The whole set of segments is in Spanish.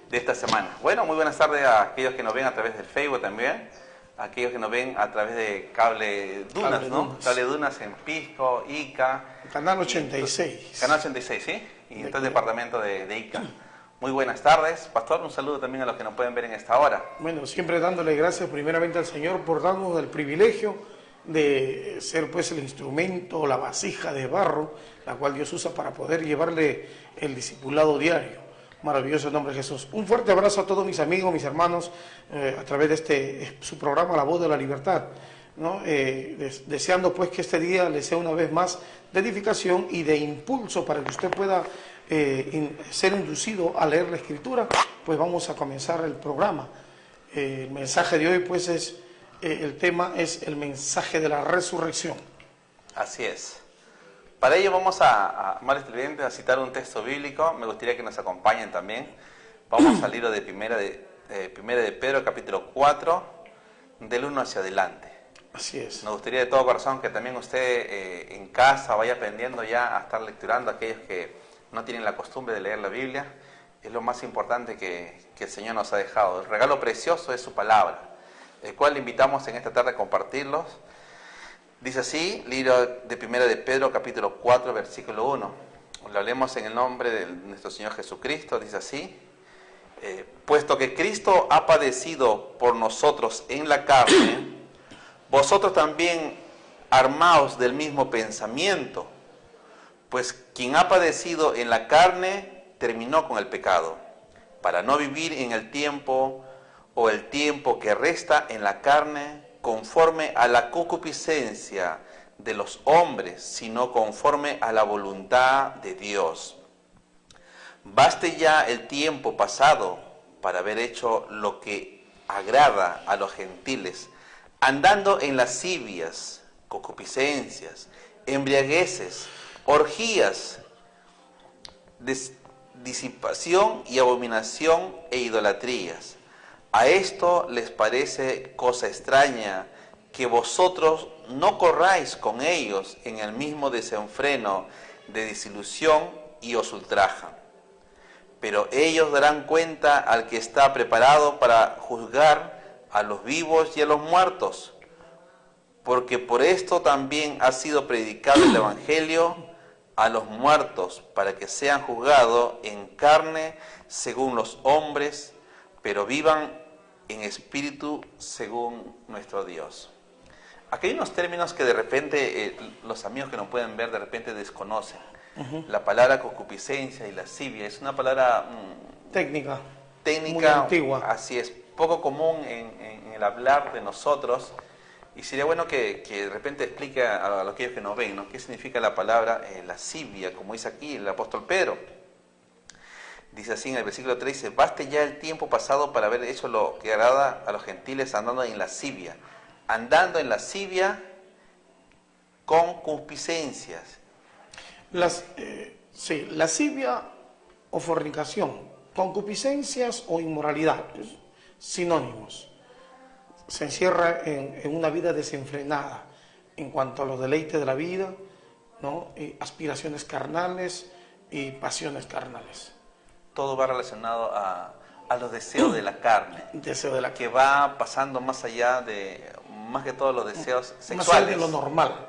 de esta semana. Bueno, muy buenas tardes a aquellos que nos ven a través del Facebook también, a aquellos que nos ven a través de Cable Dunas, Cable Dunas en Pisco, Ica. Canal 86. Canal 86, ¿sí? Y en todo el departamento de Ica. Muy buenas tardes. Pastor, un saludo también a los que nos pueden ver en esta hora. Bueno, siempre dándole gracias primeramente al Señor por darnos el privilegio de ser pues el instrumento, la vasija de barro, la cual Dios usa para poder llevarle el discipulado diario. Maravilloso nombre de Jesús. Un fuerte abrazo a todos mis amigos, mis hermanos, a través de su programa La Voz de la Libertad, ¿no? Deseando pues que este día les sea una vez más de edificación y de impulso para que usted pueda ser inducido a leer la Escritura. Pues vamos a comenzar el programa. El mensaje de hoy pues es, el tema es el mensaje de la resurrección. Así es. Para ello vamos amables televidentes, a citar un texto bíblico. Me gustaría que nos acompañen también. Vamos al libro de Primera de Pedro, capítulo 4, del 1 hacia adelante. Así es. Nos gustaría de todo corazón que también usted en casa vaya aprendiendo ya a estar lecturando, aquellos que no tienen la costumbre de leer la Biblia. Es lo más importante que el Señor nos ha dejado. El regalo precioso es su palabra, el cual le invitamos en esta tarde a compartirlos. Dice así, libro de Primera de Pedro, capítulo 4, versículo 1. Lo leemos en el nombre de nuestro Señor Jesucristo. Dice así: puesto que Cristo ha padecido por nosotros en la carne, vosotros también armaos del mismo pensamiento, pues quien ha padecido en la carne terminó con el pecado, para no vivir en el tiempo o el tiempo que resta en la carne conforme a la concupiscencia de los hombres, sino conforme a la voluntad de Dios. Baste ya el tiempo pasado para haber hecho lo que agrada a los gentiles, andando en lascivias, concupiscencias, embriagueces, orgías, disipación y abominación e idolatrías. A esto les parece cosa extraña que vosotros no corráis con ellos en el mismo desenfreno de desilusión y os ultrajan. Pero ellos darán cuenta al que está preparado para juzgar a los vivos y a los muertos, porque por esto también ha sido predicado el Evangelio a los muertos, para que sean juzgados en carne según los hombres, pero vivan en espíritu según nuestro Dios. Aquí hay unos términos que de repente los amigos que nos pueden ver de repente desconocen. La palabra concupiscencia y lascivia es una palabra técnica, muy antigua. Así es, poco común en el hablar de nosotros, y sería bueno que de repente explique a aquellos que nos ven, ¿no?, qué significa la palabra lascivia, como dice aquí el apóstol Pedro. Dice así en el versículo 3, dice: baste ya el tiempo pasado para haber hecho lo que agrada a los gentiles, andando en lascivia con concupiscencias. Lascivia o fornicación, concupiscencias o inmoralidad, sinónimos. Se encierra en una vida desenfrenada en cuanto a los deleites de la vida, ¿no? Aspiraciones carnales y pasiones carnales. Todo va relacionado a los deseos de la carne, que va pasando más allá de, más que todos los deseos sexuales. Más allá de lo normal.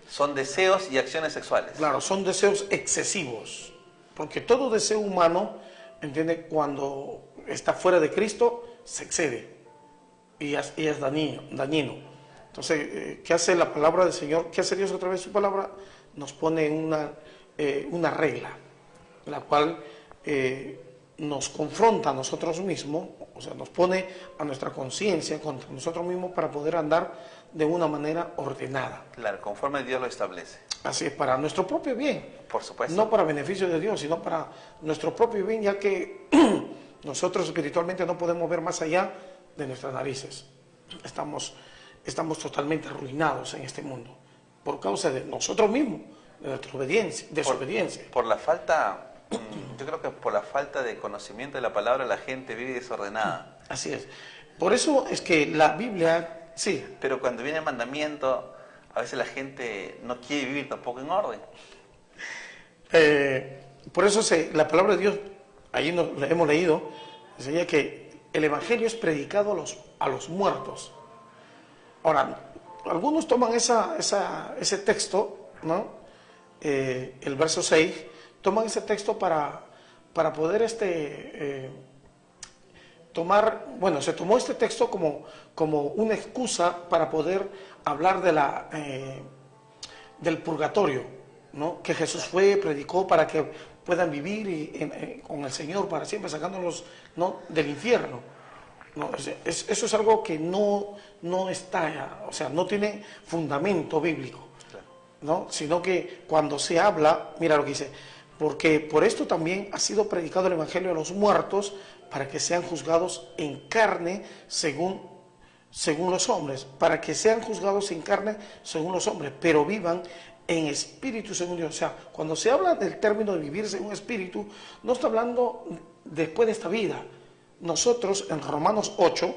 Son deseos y acciones sexuales. Claro, son deseos excesivos, porque todo deseo humano, ¿entiende?, cuando está fuera de Cristo, se excede y es dañino. Entonces, ¿qué hace la palabra del Señor? ¿Qué hace Dios a través de su palabra? Nos pone una regla, la cual nos confronta a nosotros mismos, o sea, nos pone a nuestra conciencia contra nosotros mismos para poder andar de una manera ordenada. Claro, conforme Dios lo establece. Así es, para nuestro propio bien. Por supuesto. No para beneficio de Dios, sino para nuestro propio bien, ya que nosotros espiritualmente no podemos ver más allá de nuestras narices. Estamos totalmente arruinados en este mundo por causa de nosotros mismos, de nuestra desobediencia. Por la falta... Yo creo que por la falta de conocimiento de la palabra la gente vive desordenada. Así es. Por eso es que la Biblia, sí. Pero cuando viene el mandamiento, a veces la gente no quiere vivir tampoco en orden. Por eso la palabra de Dios, ahí hemos leído, Enseña que el Evangelio es predicado a los muertos. Ahora, algunos toman ese texto, ¿no? El verso 6, toman ese texto para poder tomar, bueno, se tomó este texto como una excusa para poder hablar del purgatorio, ¿no? Que Jesús predicó para que puedan vivir con el Señor para siempre, sacándolos, ¿no?, del infierno. No, eso es algo que no está, o sea, no tiene fundamento bíblico, ¿no? Sino que cuando se habla, mira lo que dice, porque por esto también ha sido predicado el Evangelio a los muertos, para que sean juzgados en carne según los hombres, para que sean juzgados en carne según los hombres, pero vivan en espíritu según Dios. O sea, cuando se habla del término de vivir según espíritu, no está hablando después de esta vida. Nosotros en Romanos 8,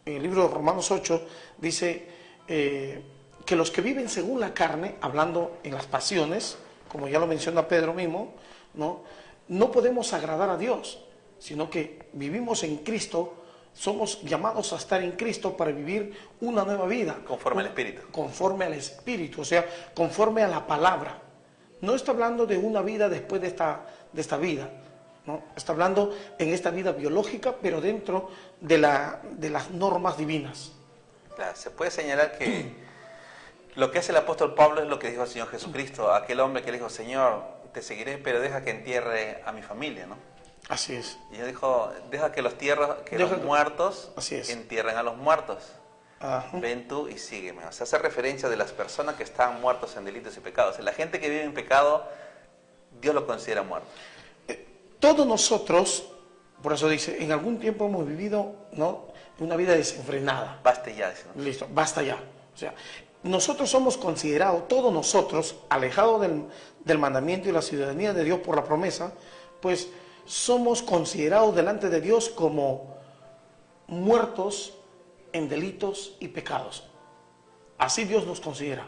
en el libro de Romanos 8, dice que los que viven según la carne, hablando en las pasiones, como ya lo menciona Pedro mismo, no podemos agradar a Dios, sino que vivimos en Cristo, somos llamados a estar en Cristo para vivir una nueva vida. Conforme al Espíritu. Conforme al Espíritu, o sea, conforme a la palabra. No está hablando de una vida después de esta vida, ¿no? Está hablando en esta vida biológica, pero dentro de las normas divinas. Claro, se puede señalar que lo que hace el apóstol Pablo es lo que dijo el Señor Jesucristo, aquel hombre que le dijo: Señor, te seguiré, pero deja que entierre a mi familia, ¿no? Así es. Y él dijo: deja que los muertos entierren a los muertos. Ajá. Ven tú y sígueme. O sea, hace referencia de las personas que están muertos en delitos y pecados. La gente que vive en pecado, Dios lo considera muerto. Todos nosotros, por eso dice, en algún tiempo hemos vivido, ¿no?, una vida desenfrenada. Baste ya, ¿no? Listo, basta ya. O sea, nosotros somos considerados, todos nosotros, alejados del mandamiento y la ciudadanía de Dios por la promesa, pues somos considerados delante de Dios como muertos en delitos y pecados. Así Dios nos considera.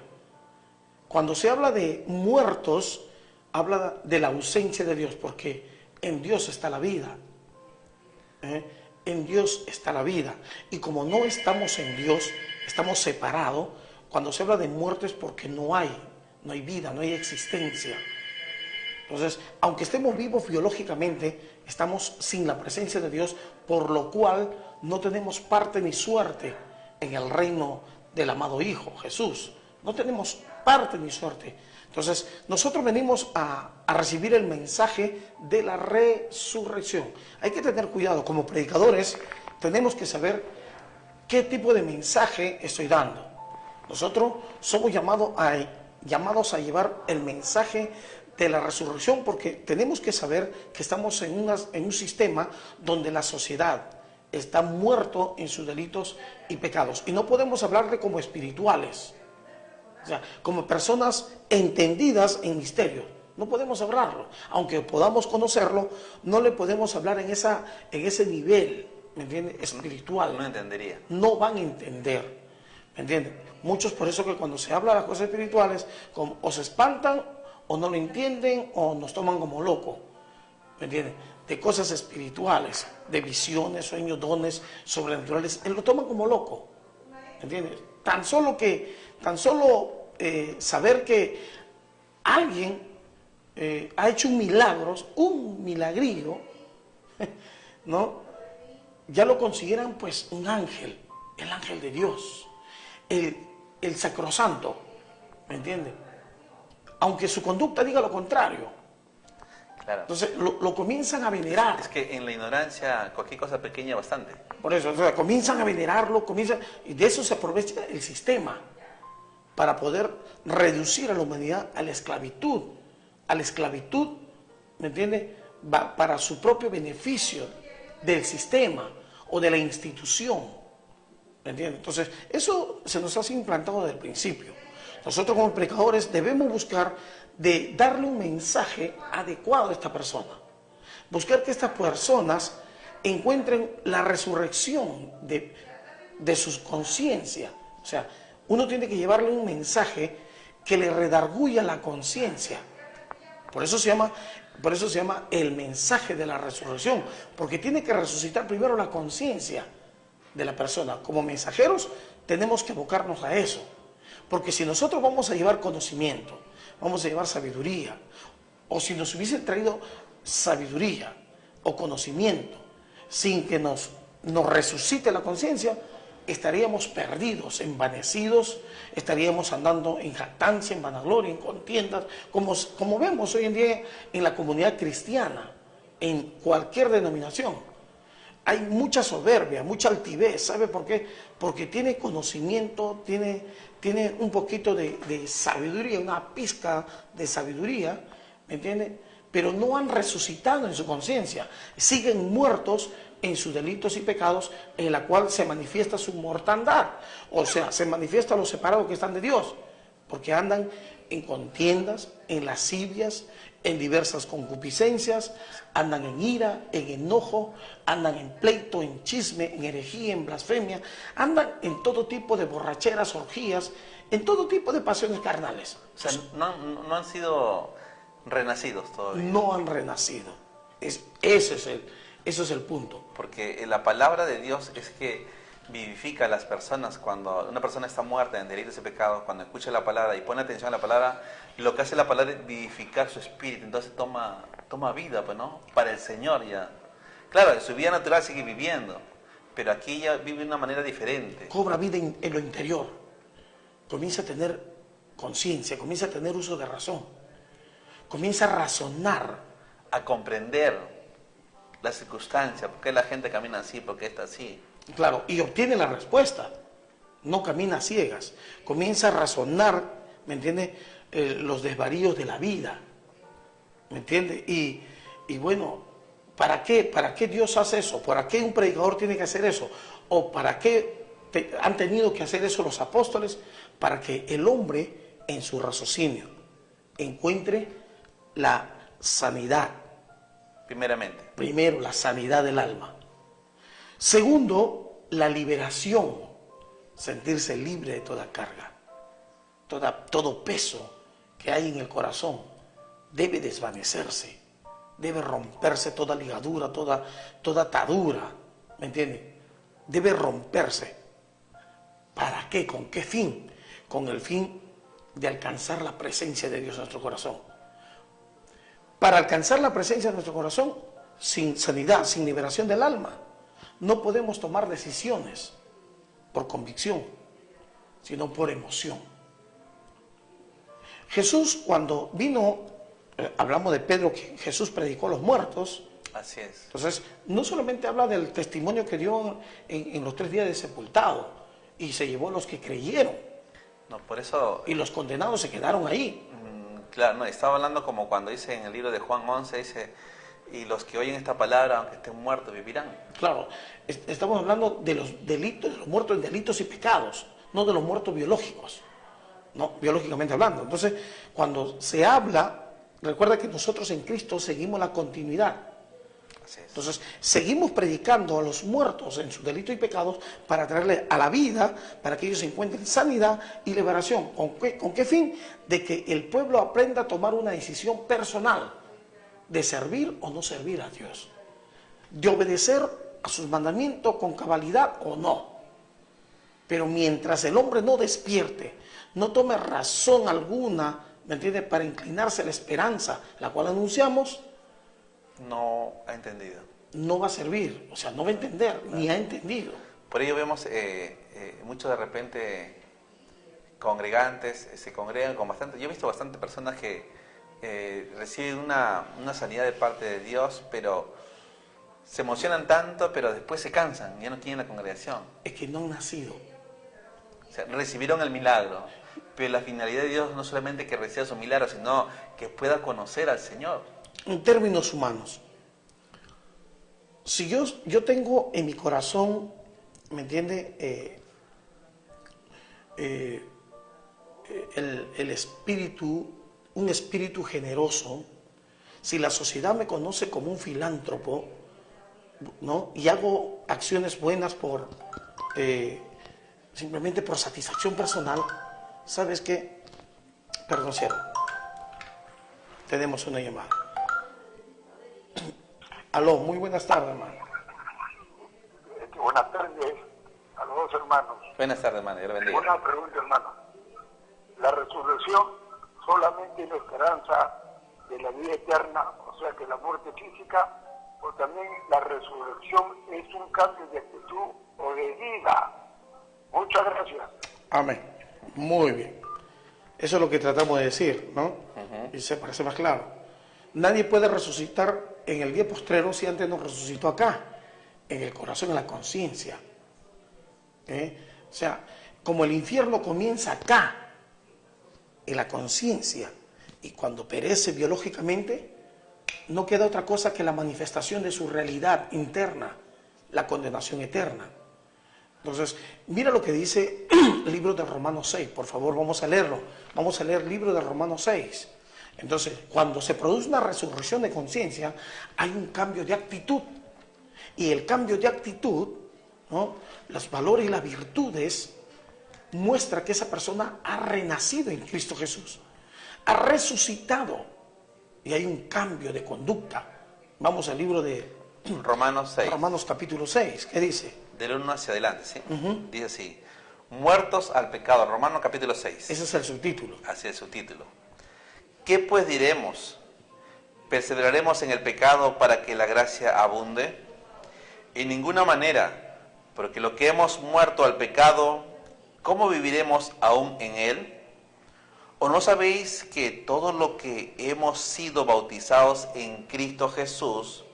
Cuando se habla de muertos, habla de la ausencia de Dios, porque en Dios está la vida. En Dios está la vida. Y como no estamos en Dios, estamos separados. Cuando se habla de muerte es porque no hay vida, no hay existencia. Entonces, aunque estemos vivos biológicamente, estamos sin la presencia de Dios, por lo cual no tenemos parte ni suerte en el reino del amado Hijo, Jesús. No tenemos parte ni suerte. Entonces, nosotros venimos a recibir el mensaje de la resurrección. Hay que tener cuidado, como predicadores, tenemos que saber qué tipo de mensaje estoy dando. Nosotros somos llamados a llevar el mensaje de la resurrección, porque tenemos que saber que estamos en un sistema donde la sociedad está muerto en sus delitos y pecados, y no podemos hablarle como espirituales, o sea, como personas entendidas en misterios. No podemos hablarlo, aunque podamos conocerlo, no le podemos hablar en ese nivel, ¿me entiendes?, espiritual. No entendería. No van a entender, ¿me entiendes? Muchos, por eso que cuando se habla de las cosas espirituales, o se espantan, o no lo entienden, o nos toman como locos, ¿me entiendes? De cosas espirituales, de visiones, sueños, dones sobrenaturales, él lo toma como loco, ¿me entiendes? Tan solo saber que alguien ha hecho un milagrillo, ¿no?, ya lo consideran pues un ángel, el ángel de Dios, el sacrosanto, ¿me entiendes? Aunque su conducta diga lo contrario. Claro. Entonces lo comienzan a venerar. Es que en la ignorancia cualquier cosa pequeña bastante. Por eso, o sea, comienzan a venerarlo, y de eso se aprovecha el sistema para poder reducir a la humanidad a la esclavitud, ¿me entiende?, para su propio beneficio del sistema o de la institución, ¿me entiende? Entonces, eso se nos ha implantado desde el principio. Nosotros como predicadores debemos buscar de darle un mensaje adecuado a esta persona. Buscar que estas personas encuentren la resurrección de sus conciencias. O sea, uno tiene que llevarle un mensaje que le redarguya la conciencia. Por eso se llama Por eso se llama el mensaje de la resurrección, porque tiene que resucitar primero la conciencia de la persona. Como mensajeros tenemos que abocarnos a eso, porque si nosotros vamos a llevar conocimiento, vamos a llevar sabiduría, o si nos hubiesen traído sabiduría o conocimiento sin que nos resucite la conciencia, estaríamos perdidos, envanecidos, estaríamos andando en jactancia, en vanagloria, en contiendas, como vemos hoy en día en la comunidad cristiana, en cualquier denominación. Hay mucha soberbia, mucha altivez. ¿Sabe por qué? Porque tiene conocimiento, tiene un poquito de sabiduría, una pizca de sabiduría, ¿me entiende? Pero no han resucitado en su conciencia, siguen muertos en sus delitos y pecados, en la cual se manifiesta su mortandad, o sea, se manifiesta los separados que están de Dios, porque andan en contiendas, en lascivias, en diversas concupiscencias, andan en ira, en enojo, andan en pleito, en chisme, en herejía, en blasfemia, andan en todo tipo de borracheras, orgías, en todo tipo de pasiones carnales. O sea, no han sido renacidos todavía. No han renacido. Eso es el punto. Porque la palabra de Dios es que vivifica a las personas. Cuando una persona está muerta en delitos y pecados, cuando escucha la palabra y pone atención a la palabra, lo que hace la palabra es vivificar su espíritu. Entonces toma vida, pues, ¿no? Para el Señor ya. Claro, en su vida natural sigue viviendo, pero aquí ya vive de una manera diferente. Cobra vida en lo interior. Comienza a tener conciencia, comienza a tener uso de razón. Comienza a razonar. A comprender las circunstancias, por qué la gente camina así, por qué está así. Claro, y obtiene la respuesta. No camina a ciegas. Comienza a razonar, ¿me entiende? Los desvaríos de la vida. ¿Me entiende? Y bueno, ¿para qué Dios hace eso? ¿Para qué un predicador tiene que hacer eso? ¿O para qué han tenido que hacer eso los apóstoles? Para que el hombre en su raciocinio encuentre la sanidad. Primeramente. Primero, la sanidad del alma. Segundo, la liberación. Sentirse libre de toda carga. Todo peso que hay en el corazón debe desvanecerse. Debe romperse toda ligadura, toda atadura. ¿Me entiende? Debe romperse. ¿Para qué? ¿Con qué fin? Con el fin de alcanzar la presencia de Dios en nuestro corazón. Para alcanzar la presencia de nuestro corazón, sin sanidad, sin liberación del alma, no podemos tomar decisiones por convicción, sino por emoción. Jesús, cuando vino, hablamos de Pedro, que Jesús predicó a los muertos. Así es. Entonces, no solamente habla del testimonio que dio en los 3 días de sepultado, y se llevó a los que creyeron. No, por eso. Y los condenados se quedaron ahí. Claro, no, estaba hablando como cuando dice en el libro de Juan 11, dice, y los que oyen esta palabra, aunque estén muertos, vivirán. Claro, estamos hablando de los delitos, de los muertos en delitos y pecados, no de los muertos biológicos, no, biológicamente hablando. Entonces, cuando se habla, recuerda que nosotros en Cristo seguimos la continuidad. Así es. Entonces, seguimos predicando a los muertos en sus delitos y pecados para traerles a la vida, para que ellos encuentren sanidad y liberación. ¿Con qué fin? De que el pueblo aprenda a tomar una decisión personal de servir o no servir a Dios, de obedecer a sus mandamientos con cabalidad o no. Pero mientras el hombre no despierte, no tome razón alguna, ¿me entiende?, para inclinarse a la esperanza, la cual anunciamos, no ha entendido. No va a servir, o sea, no va a entender, ni ha entendido. Por ello vemos muchos de repente congregantes, se congregan con bastante. Yo he visto bastante personas que reciben una sanidad de parte de Dios, pero se emocionan tanto, pero después se cansan, ya no quieren la congregación. Es que no han nacido. O sea, recibieron el milagro, pero la finalidad de Dios no solamente que reciba su milagro, sino que pueda conocer al Señor. En términos humanos, si yo tengo en mi corazón, ¿me entiende?, el espíritu, un espíritu generoso, si la sociedad me conoce como un filántropo, ¿no?, y hago acciones buenas simplemente por satisfacción personal, ¿sabes qué? Perdón, cielo. Tenemos una llamada. Aló, muy buenas tardes, hermano. Buenas tardes a los dos hermanos. Buenas tardes, hermano. Dios le bendiga. Una pregunta, hermano. ¿La resurrección solamente es la esperanza de la vida eterna, o sea que la muerte física, o también la resurrección es un cambio de actitud o de vida? Muchas gracias. Amén. Muy bien. Eso es lo que tratamos de decir, ¿no? Y se parece más claro. Nadie puede resucitar en el día postrero si antes no resucitó acá, en el corazón, en la conciencia. O sea, como el infierno comienza acá, en la conciencia, y cuando perece biológicamente, no queda otra cosa que la manifestación de su realidad interna, la condenación eterna. Entonces, mira lo que dice el libro de Romanos 6, por favor, vamos a leerlo. Vamos a leer el libro de Romanos 6. Entonces, cuando se produce una resurrección de conciencia, hay un cambio de actitud. Y el cambio de actitud, ¿no?, los valores y las virtudes, muestra que esa persona ha renacido en Cristo Jesús, ha resucitado, y hay un cambio de conducta. Vamos al libro de Romanos 6. Romanos capítulo 6, ¿qué dice? Del 1 hacia adelante, ¿sí? Dice así: muertos al pecado. Romanos capítulo 6. Ese es el subtítulo. Así es su título. ¿Qué pues diremos? ¿Perseveraremos en el pecado para que la gracia abunde? En ninguna manera, porque lo que hemos muerto al pecado, ¿cómo viviremos aún en él? ¿O no sabéis que todo lo que hemos sido bautizados en Cristo Jesús,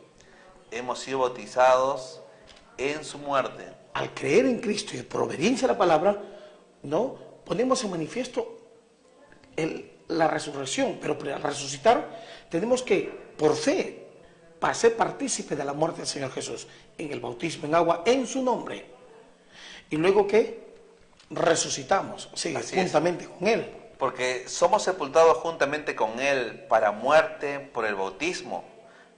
hemos sido bautizados en su muerte? Al creer en Cristo y por obediencia a la palabra, ¿no?, ponemos en manifiesto la resurrección, pero para resucitar tenemos que, por fe, para ser partícipe de la muerte del Señor Jesús, en el bautismo en agua, en su nombre. Y luego que resucitamos, sí, juntamente con Él. Porque somos sepultados juntamente con Él para muerte por el bautismo,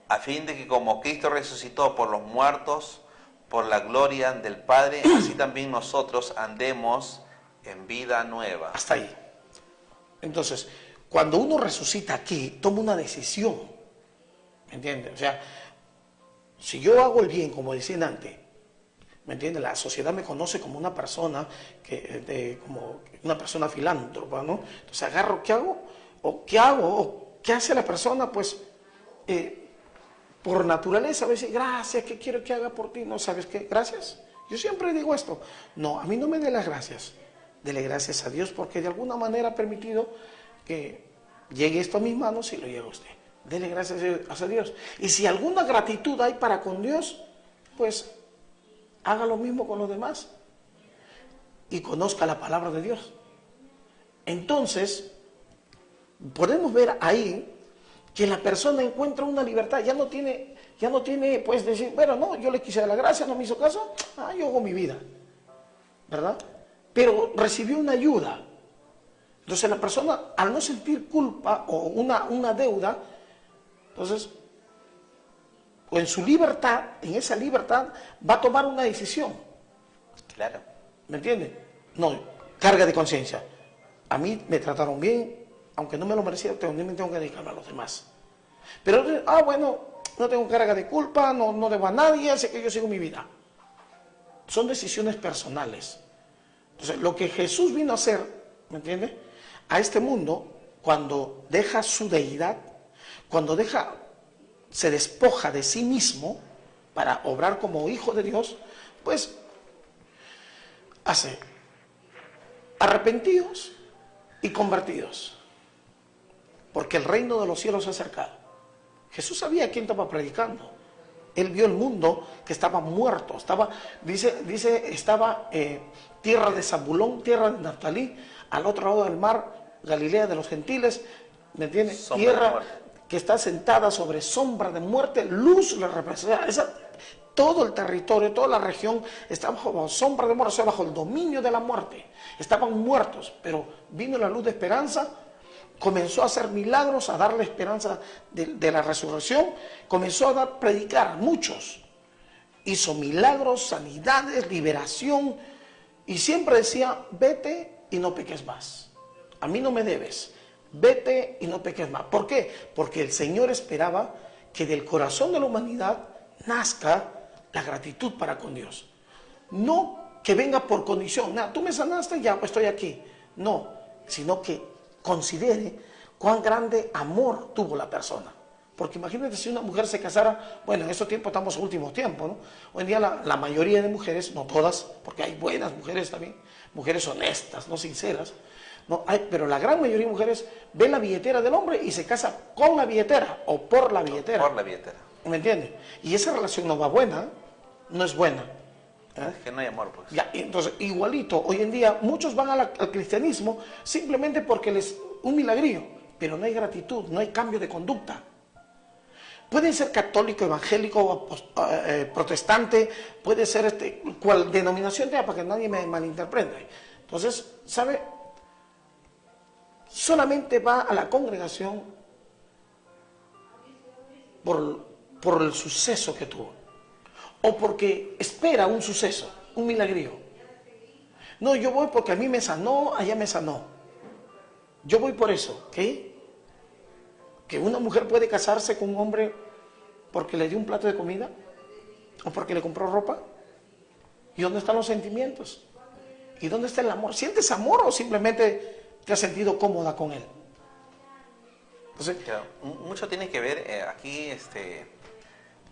a fin de que como Cristo resucitó por los muertos, por la gloria del Padre, así también nosotros andemos en vida nueva. Hasta ahí. Entonces, cuando uno resucita aquí, toma una decisión. ¿Me entiendes? O sea, si yo hago el bien, como decían antes, ¿me entiendes? La sociedad me conoce como una persona como una persona filántropa, ¿no? Entonces agarro, ¿qué hago? ¿O qué hago? ¿O qué hace la persona? Pues por naturaleza a veces, gracias, ¿qué quiero que haga por ti? No, ¿sabes qué? Gracias. Yo siempre digo esto. No, a mí no me dé las gracias. Dele gracias a Dios porque de alguna manera ha permitido que llegue esto a mis manos y lo llegue a usted. Dele gracias a Dios. Y si alguna gratitud hay para con Dios, pues haga lo mismo con los demás y conozca la palabra de Dios. Entonces, podemos ver ahí que la persona encuentra una libertad, ya no tiene pues decir, bueno, no, yo le quise dar la gracia, no me hizo caso, yo hago mi vida, ¿verdad? Pero recibió una ayuda. Entonces la persona, al no sentir culpa o una deuda, entonces, o en su libertad, en esa libertad, va a tomar una decisión. Claro. ¿Me entiende? No, carga de conciencia. A mí me trataron bien, aunque no me lo merecía, también tengo que dedicarme a los demás. Pero, bueno, no tengo carga de culpa, no debo a nadie, así que yo sigo mi vida. Son decisiones personales. Entonces, lo que Jesús vino a hacer, ¿me entiende?, a este mundo, cuando deja su deidad, cuando se despoja de sí mismo para obrar como hijo de Dios, pues hace arrepentidos y convertidos, porque el reino de los cielos se ha acercado. Jesús sabía a quién estaba predicando. Él vio el mundo que estaba muerto, estaba tierra de Zabulón, tierra de Naftalí, al otro lado del mar, Galilea de los gentiles, ¿me entiendes? Tierra que está sentada sobre sombra de muerte, luz le representa. Todo el territorio, toda la región está bajo sombra de muerte, o sea, bajo el dominio de la muerte. Estaban muertos, pero vino la luz de esperanza, comenzó a hacer milagros, a darle esperanza de la resurrección, comenzó a predicar muchos. Hizo milagros, sanidades, liberación, y siempre decía, vete y no peques más. A mí no me debes, vete y no peques más. ¿Por qué? Porque el Señor esperaba que del corazón de la humanidad nazca la gratitud para con Dios. No que venga por condición, nah, tú me sanaste, ya pues estoy aquí. No, sino que considere cuán grande amor tuvo la persona. Porque imagínate si una mujer se casara, bueno, en estos tiempos estamos en últimos tiempos, ¿no? Hoy en día la mayoría de mujeres, no todas, porque hay buenas mujeres también, mujeres honestas, no sinceras, no hay, pero la gran mayoría de mujeres ven la billetera del hombre y se casa con la billetera o por la billetera. Por la billetera. ¿Me entiendes? Y esa relación no va buena, ¿eh? No es buena. ¿Eh? Es que no hay amor, pues. Ya, entonces, igualito, hoy en día muchos van al cristianismo simplemente porque les un milagrío, pero no hay gratitud, no hay cambio de conducta. Puede ser católico, evangélico, protestante, puede ser cual denominación sea, para que nadie me malinterprete. Entonces, ¿sabe? Solamente va a la congregación por el suceso que tuvo, o porque espera un suceso, un milagrío. No, yo voy porque a mí me sanó, allá me sanó. Yo voy por eso, ¿ok? Que una mujer puede casarse con un hombre porque le dio un plato de comida o porque le compró ropa. ¿Y dónde están los sentimientos? ¿Y dónde está el amor? ¿Sientes amor o simplemente te has sentido cómoda con él? Entonces, Claro, mucho tiene que ver aquí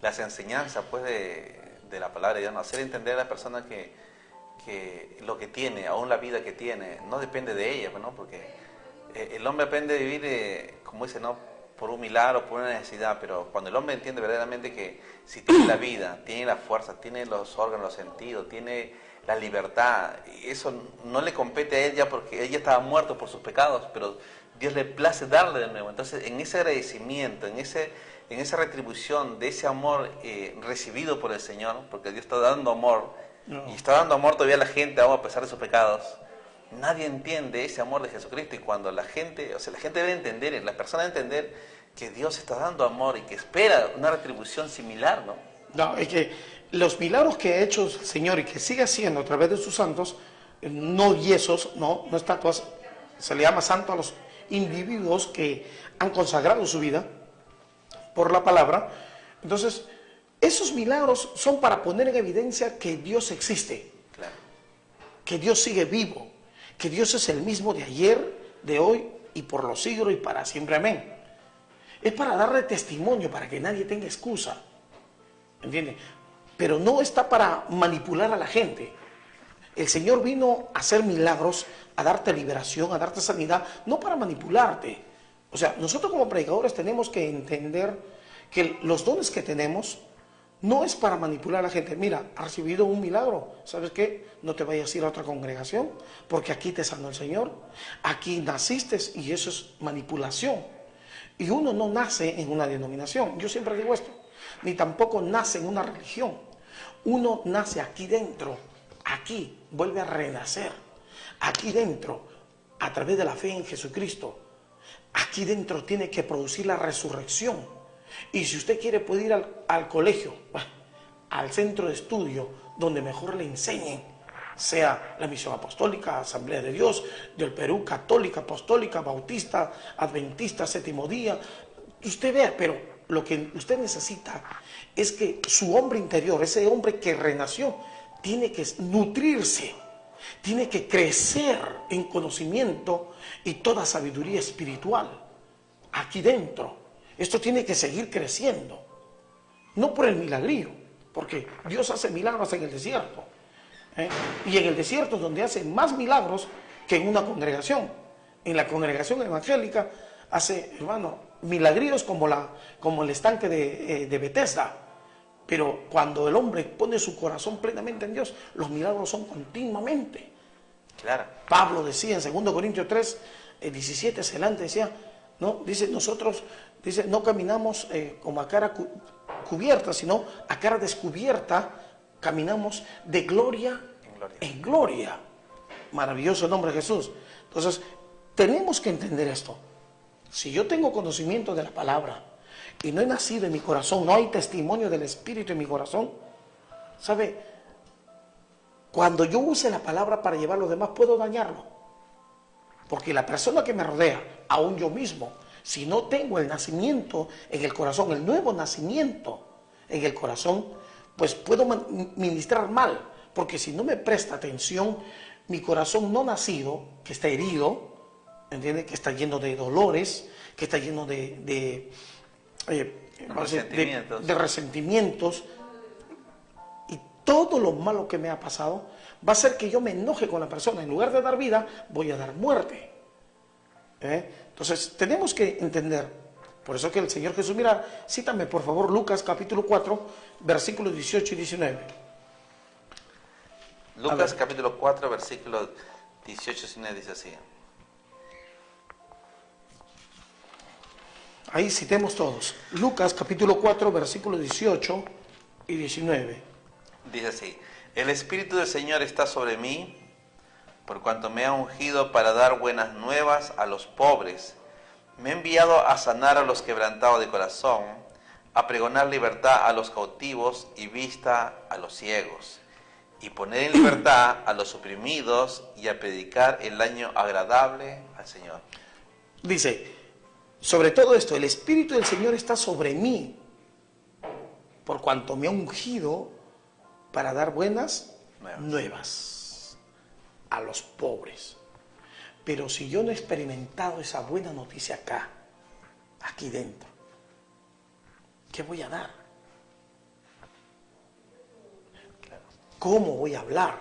las enseñanzas pues de la palabra de Dios, ¿no? Hacer entender a la persona que lo que tiene, aún la vida que tiene, no depende de ella, ¿no? Porque el hombre aprende a vivir, como dice, ¿no? Por un milagro, por una necesidad, pero cuando el hombre entiende verdaderamente que si tiene la vida, tiene la fuerza, tiene los órganos, los sentidos, tiene la libertad, eso no le compete a ella porque ella estaba muerto por sus pecados, pero Dios le place darle de nuevo. Entonces, en ese agradecimiento, en esa retribución de ese amor recibido por el Señor, porque Dios está dando amor, y está dando amor todavía a la gente, aún a pesar de sus pecados. Nadie entiende ese amor de Jesucristo, y cuando la gente debe entender, la persona debe entender que Dios está dando amor y que espera una retribución similar, ¿no? no, es que los milagros que ha hecho el Señor y que sigue haciendo a través de sus santos, no yesos, no estatuas, se le llama santo a los individuos que han consagrado su vida por la palabra. Entonces, esos milagros son para poner en evidencia que Dios existe, Claro. que Dios sigue vivo, que Dios es el mismo de ayer, de hoy y por los siglos y para siempre. Amén. Es para darle testimonio, para que nadie tenga excusa. ¿Entiendes? Pero no está para manipular a la gente. El Señor vino a hacer milagros, a darte liberación, a darte sanidad, no para manipularte. O sea, nosotros como predicadores tenemos que entender que los dones que tenemos no es para manipular a la gente. Mira, has recibido un milagro, ¿sabes qué? No te vayas a ir a otra congregación, porque aquí te sanó el Señor, aquí naciste, y eso es manipulación. Y uno no nace en una denominación, yo siempre digo esto, ni tampoco nace en una religión. Uno nace aquí dentro, aquí vuelve a renacer, aquí dentro, a través de la fe en Jesucristo. Aquí dentro tiene que producir la resurrección. Y si usted quiere, puede ir al colegio, al centro de estudio, donde mejor le enseñen, sea la Misión Apostólica, Asamblea de Dios del Perú, católica, apostólica, bautista, adventista, séptimo día. Usted vea, pero lo que usted necesita es que su hombre interior, ese hombre que renació, tiene que nutrirse, tiene que crecer en conocimiento y toda sabiduría espiritual. Aquí dentro, esto tiene que seguir creciendo, no por el milagrío, porque Dios hace milagros en el desierto, y en el desierto es donde hace más milagros que en una congregación. En la congregación evangélica hace, hermano, milagríos como el estanque de Bethesda. Pero cuando el hombre pone su corazón plenamente en Dios, los milagros son continuamente. Claro. Pablo decía en 2 Corintios 3, 17 hacia adelante, decía, ¿no? Dice, nosotros, dice, no caminamos como a cara cubierta, sino a cara descubierta, caminamos de gloria en gloria. Maravilloso el nombre de Jesús. Entonces, tenemos que entender esto. Si yo tengo conocimiento de la palabra y no he nacido en mi corazón, no hay testimonio del Espíritu en mi corazón, ¿sabe? Cuando yo use la palabra para llevar a los demás, puedo dañarlo. Porque la persona que me rodea, aún yo mismo, si no tengo el nacimiento en el corazón, el nuevo nacimiento, en el corazón, pues puedo ministrar mal, porque si no me presta atención, mi corazón no nacido, que está herido, ¿entiende? Que está lleno de dolores, que está lleno de resentimientos, y todo lo malo que me ha pasado va a hacer que yo me enoje con la persona. En lugar de dar vida, voy a dar muerte. Entonces tenemos que entender, por eso que el Señor Jesús, mira, cítame por favor Lucas capítulo 4, versículos 18 y 19. Lucas capítulo 4, versículos 18 y 19 dice así. Ahí citemos todos. Lucas capítulo 4, versículos 18 y 19. Dice así: el Espíritu del Señor está sobre mí, por cuanto me ha ungido para dar buenas nuevas a los pobres. Me ha enviado a sanar a los quebrantados de corazón, a pregonar libertad a los cautivos y vista a los ciegos, y poner en libertad a los oprimidos, y a predicar el año agradable al Señor. Dice, sobre todo esto, el Espíritu del Señor está sobre mí, por cuanto me ha ungido para dar buenas nuevas a los pobres. Pero si yo no he experimentado esa buena noticia acá, aquí dentro, ¿qué voy a dar? ¿Cómo voy a hablar?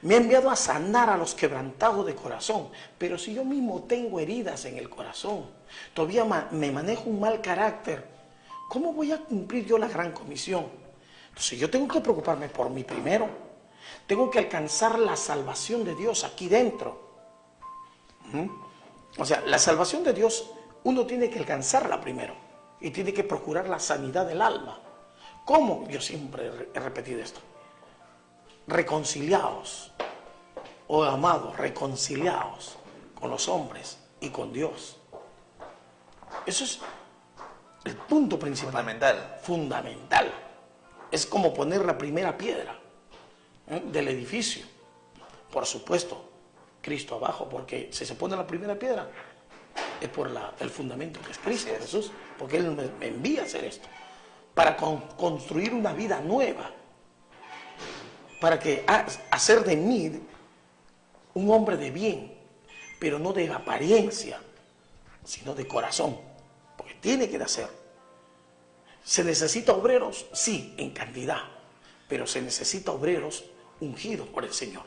Me ha enviado a sanar a los quebrantados de corazón, pero si yo mismo tengo heridas en el corazón, todavía me manejo un mal carácter, ¿cómo voy a cumplir yo la gran comisión? Entonces yo tengo que preocuparme por mí primero. Tengo que alcanzar la salvación de Dios aquí dentro. O sea, la salvación de Dios uno tiene que alcanzarla primero y tiene que procurar la sanidad del alma. ¿Cómo? Yo siempre he repetido esto. Reconciliados, oh amados, reconciliados con los hombres y con Dios. Eso es el punto principal. Fundamental. Es como poner la primera piedra del edificio. Por supuesto, Cristo abajo, porque si se pone la primera piedra es por el fundamento que es Cristo Jesús, porque Él me envía a hacer esto para construir una vida nueva, para que hacer de mí un hombre de bien, pero no de apariencia, sino de corazón, porque tiene que nacer. ¿Se necesita obreros? Sí, en cantidad, pero se necesita obreros ungidos por el Señor.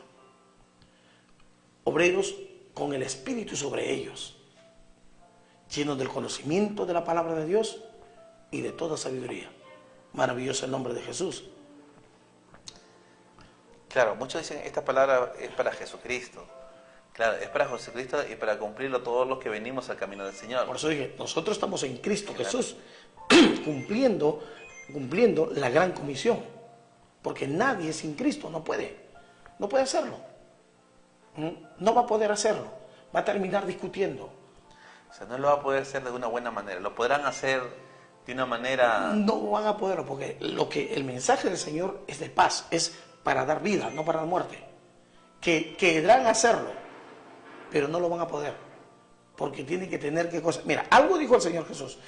Obreros con el Espíritu sobre ellos, llenos del conocimiento de la palabra de Dios y de toda sabiduría. Maravilloso el nombre de Jesús. Claro, muchos dicen esta palabra es para Jesucristo. Claro, es para Jesucristo y para cumplirlo todos los que venimos al camino del Señor. Por eso dije, nosotros estamos en Cristo Jesús, cumpliendo la gran comisión. Porque nadie sin Cristo no puede hacerlo. No va a poder hacerlo. Va a terminar discutiendo. O sea, no lo va a poder hacer de una buena manera. Lo podrán hacer de una manera... No van a poderlo, porque el mensaje del Señor es de paz, es para dar vida, no para dar muerte. Que querrán hacerlo, pero no lo van a poder, porque tienen que tener que cosas. Mira, algo dijo el Señor Jesús.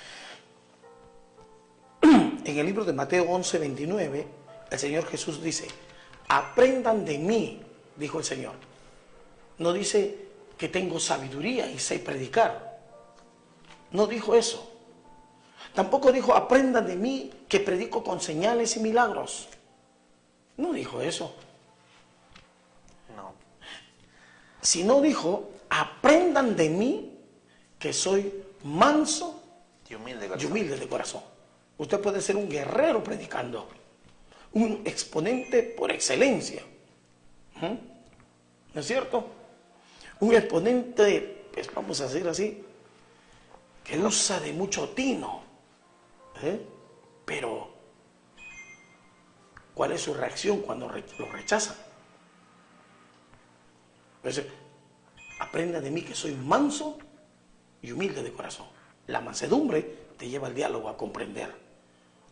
En el libro de Mateo 11, 29, el Señor Jesús dice, aprendan de mí, dijo el Señor. No dice que tengo sabiduría y sé predicar. No dijo eso. Tampoco dijo, aprendan de mí que predico con señales y milagros. No dijo eso. No. Sino dijo, aprendan de mí que soy manso y humilde de corazón. Usted puede ser un guerrero predicando, un exponente por excelencia. ¿No es cierto? Un exponente, pues vamos a decir así, que usa de mucho tino. Pero, ¿cuál es su reacción cuando lo rechazan? Entonces, aprenda de mí que soy manso y humilde de corazón. La mansedumbre te lleva al diálogo, a comprender,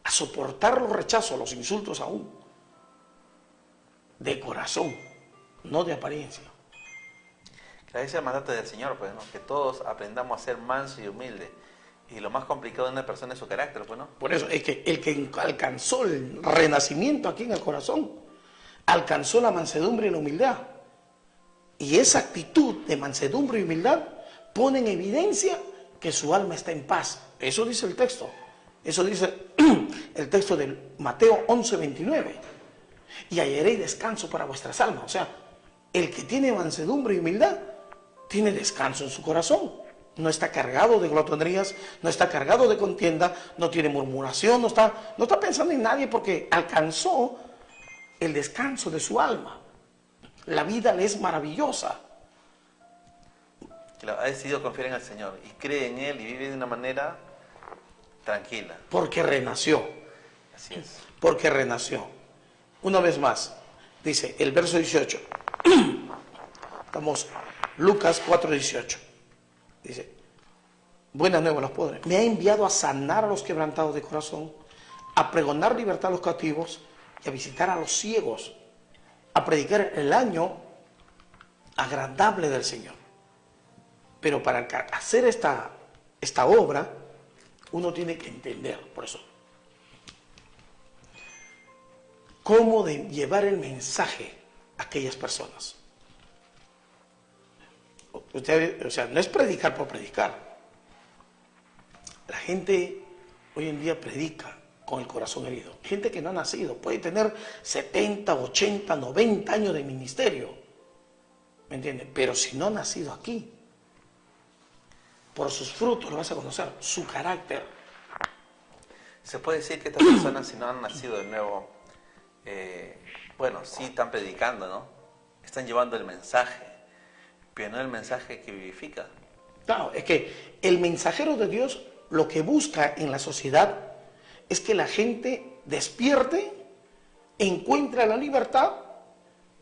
a soportar los rechazos, los insultos aún, de corazón, no de apariencia. Claro, ese es el mandato del Señor, pues, ¿no? Que todos aprendamos a ser mansos y humildes. Y lo más complicado de una persona es su carácter, pues, ¿no? Por eso es que el que alcanzó el renacimiento aquí en el corazón, alcanzó la mansedumbre y la humildad. Y esa actitud de mansedumbre y humildad pone en evidencia que su alma está en paz. Eso dice el texto. Eso dice el texto de Mateo 11:29. Y hallaréis descanso para vuestras almas. O sea, el que tiene mansedumbre y humildad tiene descanso en su corazón. No está cargado de glotonerías, no está cargado de contienda, no tiene murmuración, no está pensando en nadie porque alcanzó el descanso de su alma. La vida le es maravillosa. Ha decidido confiar en el Señor y cree en Él y vive de una manera tranquila. Porque renació. Así es. Porque renació. Una vez más, dice el verso 18. Estamos Lucas 4:18. Dice, buenas nuevas los pobres. Me ha enviado a sanar a los quebrantados de corazón, a pregonar libertad a los cautivos y a visitar a los ciegos, a predicar el año agradable del Señor. Pero para hacer esta obra, uno tiene que entender, por eso, cómo de llevar el mensaje a aquellas personas. O sea, no es predicar por predicar. La gente hoy en día predica con el corazón herido. Gente que no ha nacido, puede tener 70, 80, 90 años de ministerio, ¿me entiendes? Pero si no ha nacido aquí, por sus frutos lo vas a conocer, su carácter. Se puede decir que estas personas, si no han nacido de nuevo, bueno, sí están predicando, ¿no? Están llevando el mensaje, pero no el mensaje que vivifica. Claro, es que el mensajero de Dios lo que busca en la sociedad es que la gente despierte, encuentre la libertad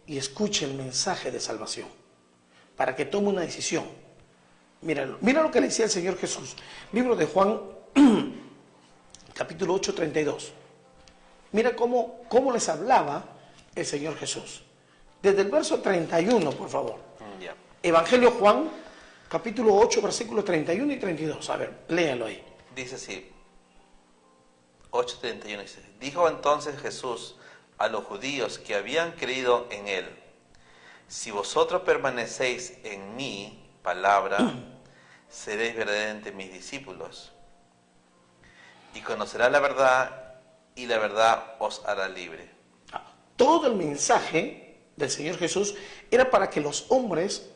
y escuche el mensaje de salvación, para que tome una decisión. Mira lo que le decía el Señor Jesús. Libro de Juan, capítulo 8, 32. Mira cómo les hablaba el Señor Jesús. Desde el verso 31, por favor. Yeah. Evangelio Juan, capítulo 8, versículos 31 y 32. A ver, léalo ahí. Dice así, 8:31 dice, dijo entonces Jesús a los judíos que habían creído en él, si vosotros permanecéis en mi palabra, seréis verdaderamente mis discípulos, y conocerás la verdad, y la verdad os hará libre. Todo el mensaje del Señor Jesús era para que los hombres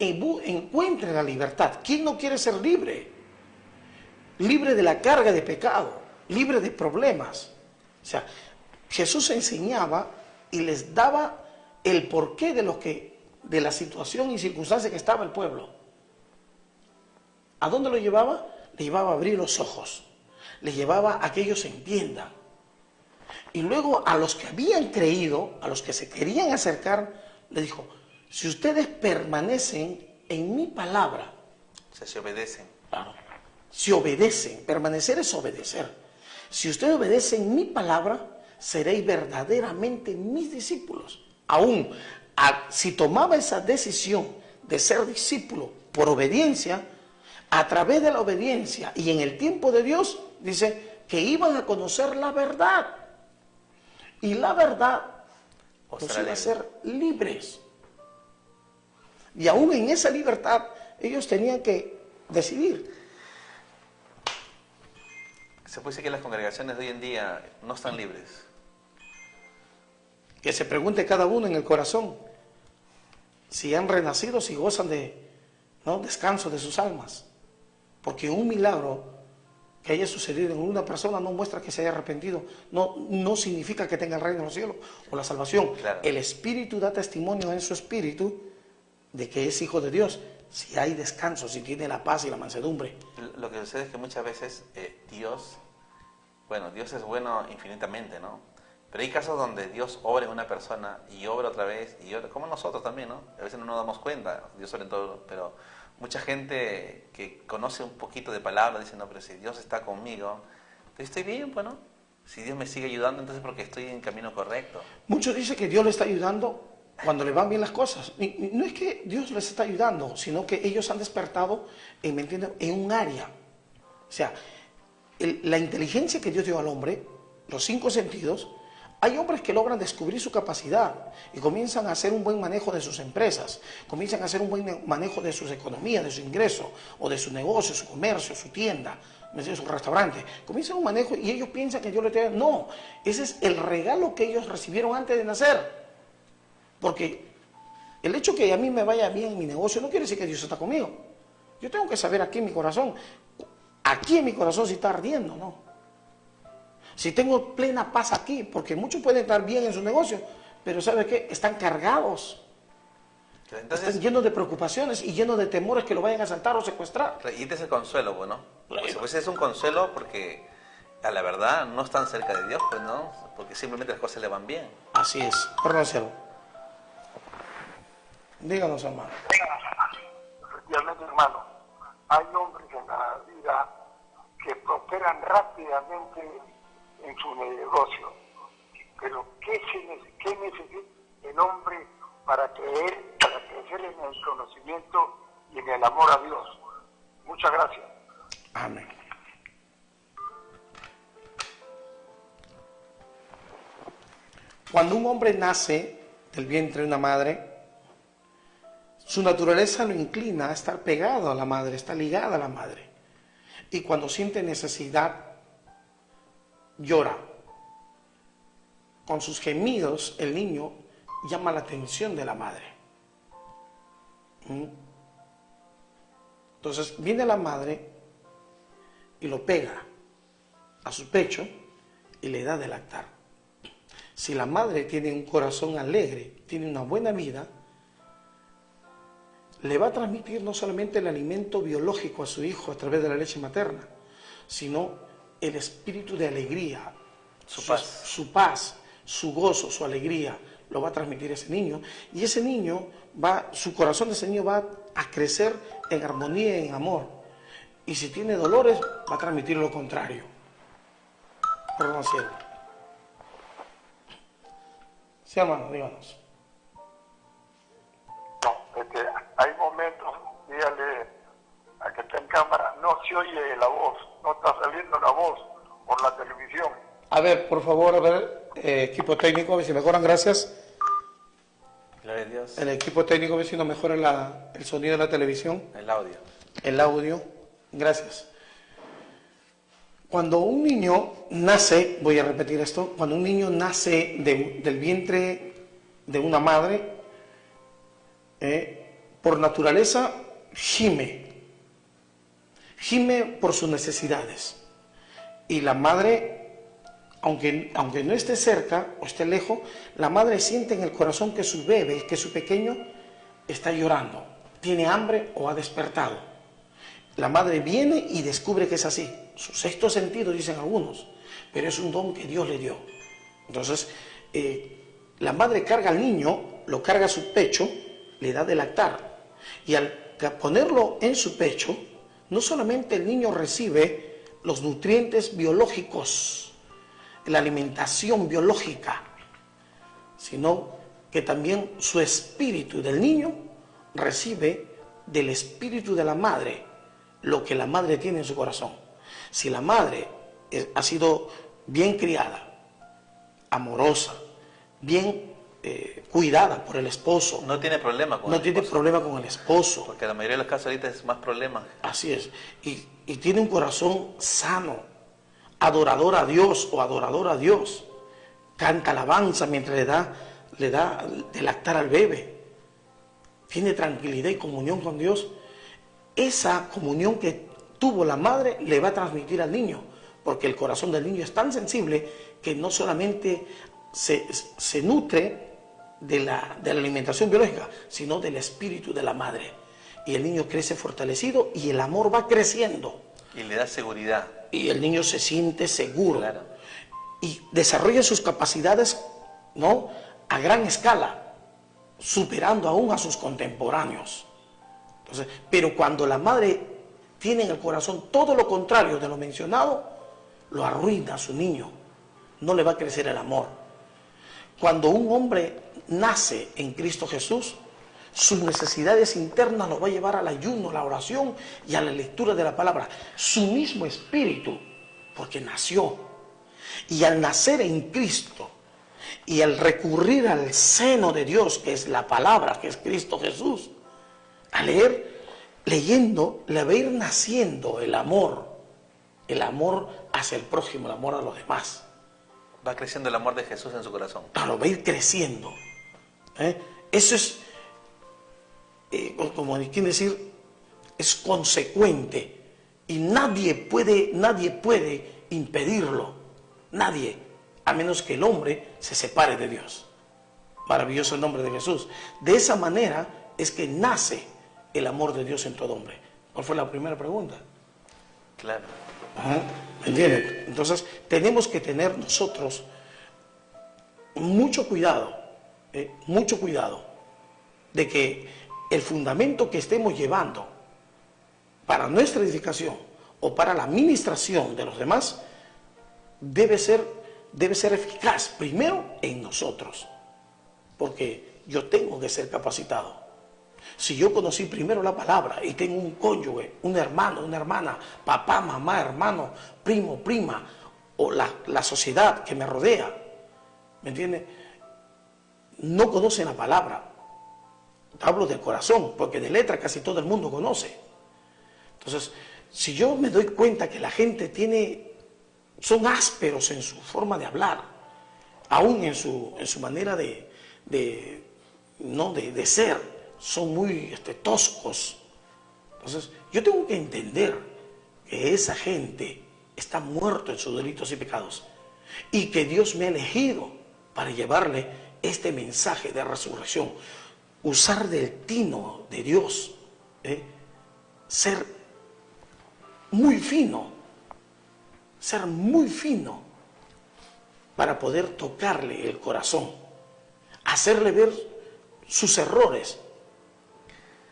encuentren la libertad. ¿Quién no quiere ser libre? Libre de la carga de pecado, libre de problemas. O sea, Jesús enseñaba y les daba el porqué de la situación y circunstancia que estaba el pueblo. ¿A dónde lo llevaba? Le llevaba a abrir los ojos, le llevaba a que ellos entiendan. Y luego a los que habían creído, a los que se querían acercar, le dijo, si ustedes permanecen en mi palabra, O sea, se obedecen. claro, si obedecen, permanecer es obedecer. Si ustedes obedecen mi palabra, seréis verdaderamente mis discípulos. Aún, si tomaba esa decisión de ser discípulo por obediencia, a través de la obediencia y en el tiempo de Dios, dice que iban a conocer la verdad. Y la verdad los iba a hacer libres. Y aún en esa libertad, ellos tenían que decidir. Se puede decir que las congregaciones de hoy en día no están libres. Que se pregunte cada uno en el corazón si han renacido, si gozan de descanso de sus almas. Porque un milagro que haya sucedido en una persona no muestra que se haya arrepentido, no significa que tenga el reino de los cielos o la salvación. Claro. El Espíritu da testimonio en su espíritu de que es hijo de Dios, si hay descanso, si tiene la paz y la mansedumbre. Lo que sucede es que muchas veces Dios es bueno infinitamente, ¿no? Pero hay casos donde Dios obra en una persona y obra otra vez y obra, como nosotros también, ¿no? A veces no nos damos cuenta, Dios obra en todo, pero mucha gente que conoce un poquito de palabra dice, no, pero si Dios está conmigo, entonces estoy bien, pues, ¿no? Si Dios me sigue ayudando, entonces porque estoy en camino correcto. Muchos dicen que Dios le está ayudando cuando le van bien las cosas. Y no es que Dios les está ayudando, sino que ellos han despertado, ¿me entienden?, en un área. O sea, la inteligencia que Dios dio al hombre, los 5 sentidos, hay hombres que logran descubrir su capacidad y comienzan a hacer un buen manejo de sus empresas, comienzan a hacer un buen manejo de sus economías, de su ingreso, o de su negocio, su comercio, su tienda, su restaurante. Comienzan un manejo y ellos piensan que Dios les trae. No, ese es el regalo que ellos recibieron antes de nacer. Porque el hecho que a mí me vaya bien en mi negocio no quiere decir que Dios está conmigo. Yo tengo que saber aquí en mi corazón si está ardiendo, ¿no? Si tengo plena paz aquí, porque muchos pueden estar bien en su negocio, pero ¿sabe qué? Están cargados. Entonces, están llenos de preocupaciones y llenos de temores que lo vayan a asaltar o secuestrar. Y este es el consuelo, pues, ¿no? Pues es un consuelo porque a la verdad no están cerca de Dios, pues, ¿no? Porque simplemente las cosas le van bien. Así es. Perdón, cielo. Díganos, hermano. Efectivamente, hermano, hay hombres en la vida que prosperan rápidamente en su negocio. Pero ¿qué necesita el hombre para crecer en el conocimiento y en el amor a Dios? Muchas gracias. Amén. Cuando un hombre nace del vientre de una madre, su naturaleza lo inclina a estar pegado a la madre, está ligada a la madre. Y cuando siente necesidad, llora. Con sus gemidos, el niño llama la atención de la madre. Entonces viene la madre y lo pega a su pecho y le da de lactar. Si la madre tiene un corazón alegre, tiene una buena vida, le va a transmitir no solamente el alimento biológico a su hijo a través de la leche materna, sino el espíritu de alegría, su paz, su gozo, su alegría, lo va a transmitir ese niño. Y ese niño su corazón de ese niño va a crecer en armonía y en amor. Y si tiene dolores, va a transmitir lo contrario. Perdón, cielo. Sí, hermano, díganos. No, hay momentos, dígale a que está en cámara, no se oye la voz, no está saliendo la voz por la televisión. A ver, por favor, equipo técnico, a ver si mejoran, gracias. Gloria a Dios. El equipo técnico, a ver si nos mejora el sonido de la televisión. El audio. El audio, gracias. Cuando un niño nace, voy a repetir esto, cuando un niño nace del vientre de una madre, por naturaleza gime por sus necesidades. Y la madre, aunque no esté cerca o esté lejos, la madre siente en el corazón que su bebé, que su pequeño, está llorando, tiene hambre o ha despertado. La madre viene y descubre que es así. Su sexto sentido, dicen algunos, pero es un don que Dios le dio. Entonces, la madre carga al niño, lo carga a su pecho, le da de lactar. Y al ponerlo en su pecho, no solamente el niño recibe los nutrientes biológicos, la alimentación biológica, sino que también su espíritu del niño recibe del espíritu de la madre lo que la madre tiene en su corazón. Si la madre ha sido bien criada, amorosa, bien cuidada por el esposo, no tiene problema con el esposo. Porque la mayoría de los casos ahorita es más problema. Así es. Y tiene un corazón sano, adorador a Dios o adorador a Dios. Canta alabanza mientras le da de lactar al bebé. Tiene tranquilidad y comunión con Dios. Esa comunión que tuvo la madre le va a transmitir al niño, porque el corazón del niño es tan sensible que no solamente se nutre de la alimentación biológica, sino del espíritu de la madre. Y el niño crece fortalecido y el amor va creciendo. Y le da seguridad. Y el niño se siente seguro. Claro. Y desarrolla sus capacidades, ¿no?, a gran escala, superando aún a sus contemporáneos. Entonces, pero cuando la madre tiene en el corazón todo lo contrario de lo mencionado, lo arruina a su niño. No le va a crecer el amor. Cuando un hombre nace en Cristo Jesús, sus necesidades internas los va a llevar al ayuno, a la oración y a la lectura de la palabra. Su mismo espíritu, porque nació. Y al nacer en Cristo y al recurrir al seno de Dios, que es la palabra, que es Cristo Jesús, al leyendo, le va a ir naciendo el amor hacia el prójimo, el amor a los demás. Va creciendo el amor de Jesús en su corazón. Claro, va a ir creciendo. Eso es, como quiere decir, es consecuente y nadie puede impedirlo. Nadie, a menos que el hombre se separe de Dios. Maravilloso el nombre de Jesús. De esa manera es que nace el amor de Dios en todo hombre. ¿Cuál fue la primera pregunta? Claro. ¿Me entienden? Entonces tenemos que tener nosotros mucho cuidado de que el fundamento que estemos llevando para nuestra edificación o para la administración de los demás debe ser eficaz primero en nosotros, porque yo tengo que ser capacitado. Si yo conocí primero la palabra y tengo un cónyuge, un hermano, una hermana, papá, mamá, hermano, primo, prima, o la sociedad que me rodea, ¿me entiende? No conocen la palabra. Hablo del corazón, porque de letra casi todo el mundo conoce. Entonces, si yo me doy cuenta que la gente son ásperos en su forma de hablar, aún en su manera de ser, son muy toscos. Entonces, yo tengo que entender que esa gente está muerto en sus delitos y pecados y que Dios me ha elegido para llevarle este mensaje de resurrección. Usar del tino de Dios, ser muy fino para poder tocarle el corazón, hacerle ver sus errores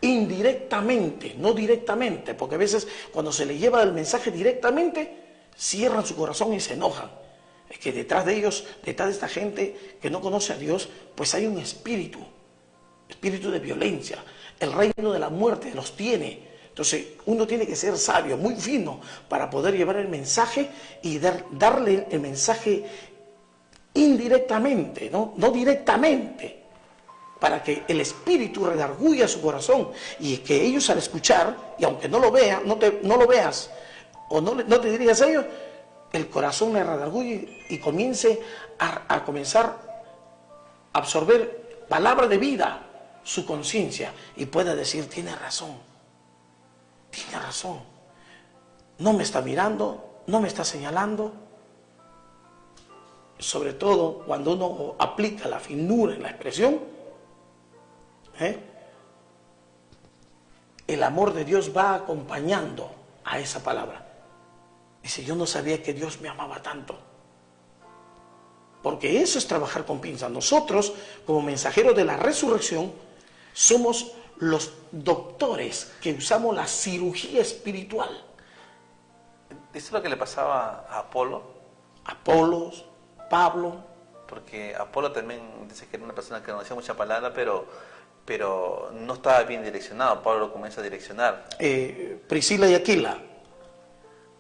indirectamente, no directamente, porque a veces cuando se le lleva el mensaje directamente, cierran su corazón y se enojan. Es que detrás de ellos, detrás de esta gente que no conoce a Dios, pues hay un espíritu de violencia. El reino de la muerte los tiene. Entonces uno tiene que ser sabio, muy fino, para poder llevar el mensaje y darle el mensaje indirectamente, no directamente, para que el espíritu redarguya su corazón y que ellos al escuchar, y aunque no lo vean, no lo veas o no te dirigas a ellos, el corazón le redarguye y comience a comenzar a absorber palabra de vida, su conciencia, y pueda decir, tiene razón, no me está mirando, no me está señalando. Sobre todo cuando uno aplica la finura en la expresión, el amor de Dios va acompañando a esa palabra. Dice, yo no sabía que Dios me amaba tanto. Porque eso es trabajar con pinzas. Nosotros, como mensajeros de la resurrección, somos los doctores que usamos la cirugía espiritual. ¿Esto es lo que le pasaba a Apolo? Apolos, Pablo. Porque Apolo también dice que era una persona que no decía mucha palabra, pero no estaba bien direccionado. Pablo lo comienza a direccionar. Priscila y Aquila.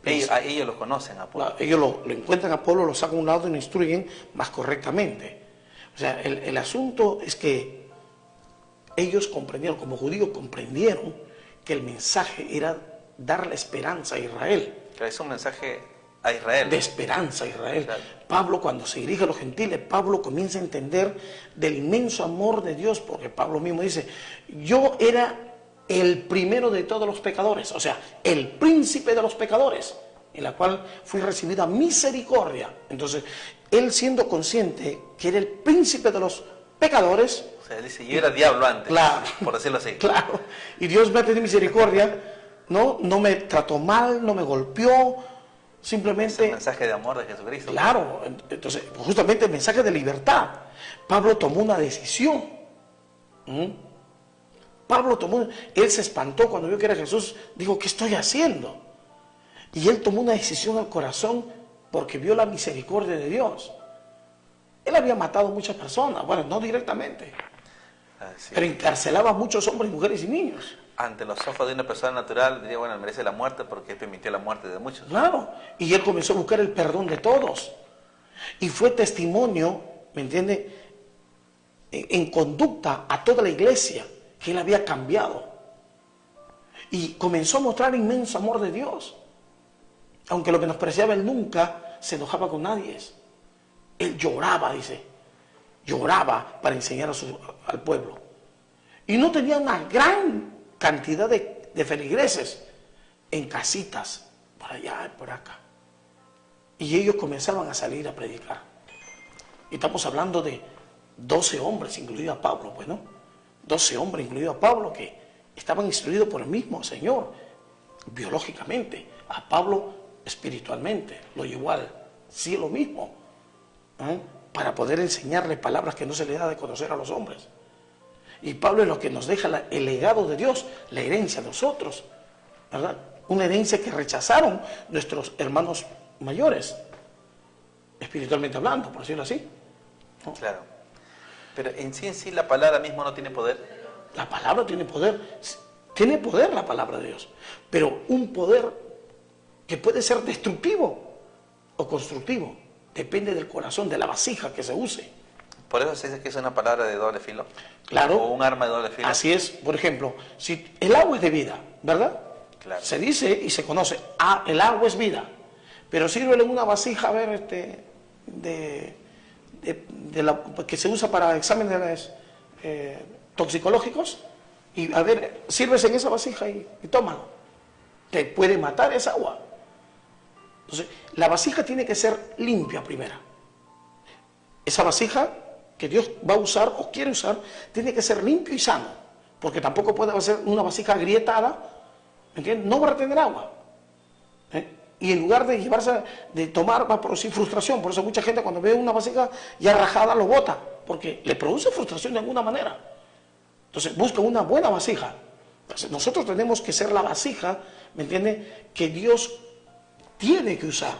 Ellos lo conocen, Apolo. Ellos lo encuentran a Apolo, lo sacan a un lado y lo instruyen más correctamente. O sea, el asunto es que ellos comprendieron, como judíos comprendieron que el mensaje era dar la esperanza a Israel. Claro, es un mensaje a Israel. De esperanza a Israel. Claro. Pablo, cuando se dirige a los gentiles, Pablo comienza a entender del inmenso amor de Dios, porque Pablo mismo dice, yo era el primero de todos los pecadores, o sea, el príncipe de los pecadores, en la cual fui recibida misericordia. Entonces, él siendo consciente que era el príncipe de los pecadores, o sea, él dice, yo era diablo antes, claro, por decirlo así. Claro, y Dios me ha tenido misericordia, no me trató mal, no me golpeó, simplemente... Es el mensaje de amor de Jesucristo. Claro, entonces, justamente el mensaje de libertad. Pablo tomó una decisión. Él se espantó cuando vio que era Jesús, dijo, ¿qué estoy haciendo? Y él tomó una decisión al corazón porque vio la misericordia de Dios. Él había matado muchas personas, bueno, no directamente, Sí. Pero encarcelaba a muchos hombres, mujeres y niños. Ante los ojos de una persona natural, diría, bueno, merece la muerte porque permitió la muerte de muchos. Claro. Y él comenzó a buscar el perdón de todos. Y fue testimonio, ¿me entiende?, en conducta a toda la iglesia, que él había cambiado. Y comenzó a mostrar inmenso amor de Dios. Aunque lo menospreciaba, él nunca se enojaba con nadie. Él lloraba, dice. Lloraba para enseñar al pueblo. Y no tenía una gran cantidad de feligreses en casitas, por allá y por acá. Y ellos comenzaban a salir a predicar. Y estamos hablando de 12 hombres, incluido a Pablo, pues, ¿no? 12 hombres, incluido a Pablo, que estaban instruidos por el mismo Señor, biológicamente. A Pablo espiritualmente, lo llevó al cielo mismo, para poder enseñarle palabras que no se le da de conocer a los hombres. Y Pablo es lo que nos deja el legado de Dios, la herencia de nosotros, ¿verdad? Una herencia que rechazaron nuestros hermanos mayores, espiritualmente hablando, por decirlo así, ¿no? Claro. Pero en sí la palabra misma no tiene poder. La palabra tiene poder la palabra de Dios, pero un poder que puede ser destructivo o constructivo, depende del corazón, de la vasija que se use. Por eso se dice que es una palabra de doble filo. Claro. O un arma de doble filo. Así es. Por ejemplo, si el agua es de vida, ¿verdad? Claro. Se dice y se conoce, el agua es vida. Pero sírvele una vasija, a ver, que se usa para exámenes toxicológicos, y a ver, sírvese en esa vasija y tómalo. Te puede matar esa agua. Entonces, la vasija tiene que ser limpia primero. Esa vasija que Dios va a usar o quiere usar, tiene que ser limpio y sano, porque tampoco puede ser una vasija agrietada, ¿me entiendes? No va a retener agua. Y en lugar de tomar, va a producir frustración. Por eso mucha gente cuando ve una vasija ya rajada lo bota, porque le produce frustración de alguna manera. Entonces busca una buena vasija. Entonces, nosotros tenemos que ser la vasija, ¿me entiende?, que Dios tiene que usar.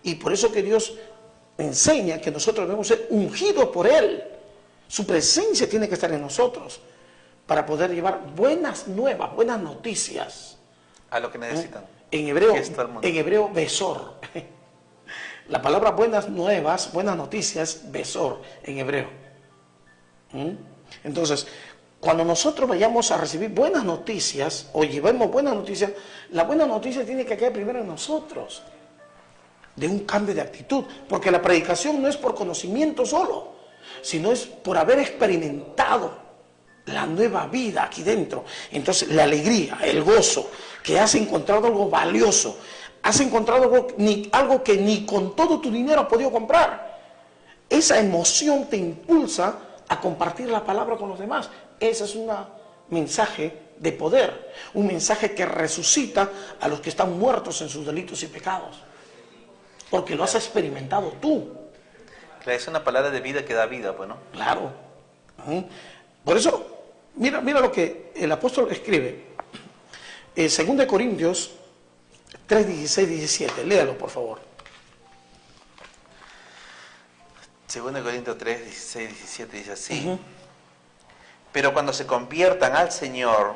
Y por eso que Dios enseña que nosotros debemos ser ungidos por Él. Su presencia tiene que estar en nosotros para poder llevar buenas nuevas, buenas noticias. A lo que necesitan. En hebreo, besor. La palabra buenas nuevas, buenas noticias, besor, en hebreo. Entonces, cuando nosotros vayamos a recibir buenas noticias, o llevemos buenas noticias, la buena noticia tiene que caer primero en nosotros, de un cambio de actitud, porque la predicación no es por conocimiento solo, sino es por haber experimentado la nueva vida aquí dentro. Entonces la alegría, el gozo, que has encontrado algo valioso, has encontrado algo que ni con todo tu dinero has podido comprar. Esa emoción te impulsa a compartir la palabra con los demás. Ese es un mensaje de poder, un mensaje que resucita a los que están muertos en sus delitos y pecados, porque lo has experimentado tú. Claro, es una palabra de vida que da vida, pues, ¿no? Claro. Por eso, mira lo que el apóstol escribe. 2 Corintios 3, 16, 17. Léalo, por favor. 2 Corintios 3, 16, 17 dice así. Pero cuando se conviertan al Señor,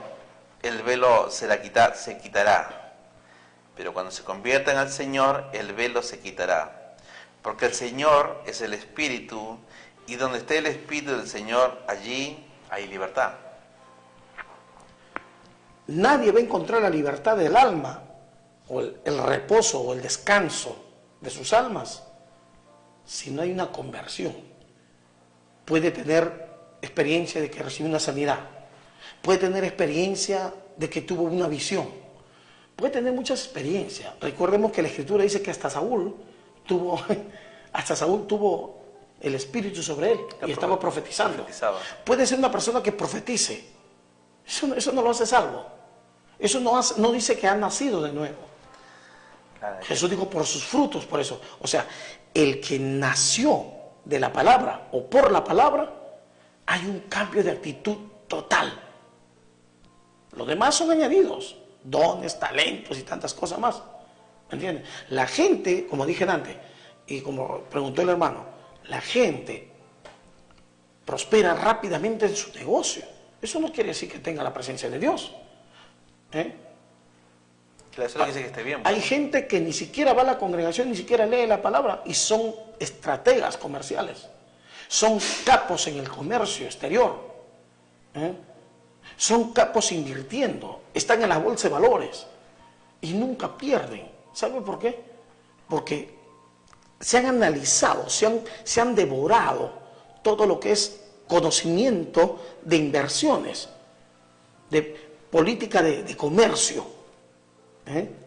el velo se quitará. Pero cuando se conviertan al Señor, el velo se quitará. Porque el Señor es el Espíritu, y donde esté el Espíritu del Señor, allí hay libertad. Nadie va a encontrar la libertad del alma, o el reposo, o el descanso de sus almas, si no hay una conversión. Puede tener experiencia de que recibió una sanidad, puede tener experiencia de que tuvo una visión, puede tener muchas experiencias. Recordemos que la Escritura dice que hasta Saúl tuvo el Espíritu sobre él y estaba profetizando. Puede ser una persona que profetice. Eso no lo hace salvo. Eso no dice que ha nacido de nuevo. Jesús dijo por sus frutos, por eso. O sea, el que nació de la palabra o por la palabra, hay un cambio de actitud total. Los demás son añadidos, dones, talentos y tantas cosas más. ¿Me entiendes? La gente, como dije antes, y como preguntó el hermano, la gente prospera rápidamente en su negocio. Eso no quiere decir que tenga la presencia de Dios. Claro, eso no quiere decir que esté bien. Hay gente que ni siquiera va a la congregación, ni siquiera lee la palabra y son estrategas comerciales. Son capos en el comercio exterior. Son capos invirtiendo. Están en la bolsa de valores y nunca pierden. ¿Sabe por qué? Porque se han analizado, se han devorado todo lo que es conocimiento de inversiones, de política de comercio,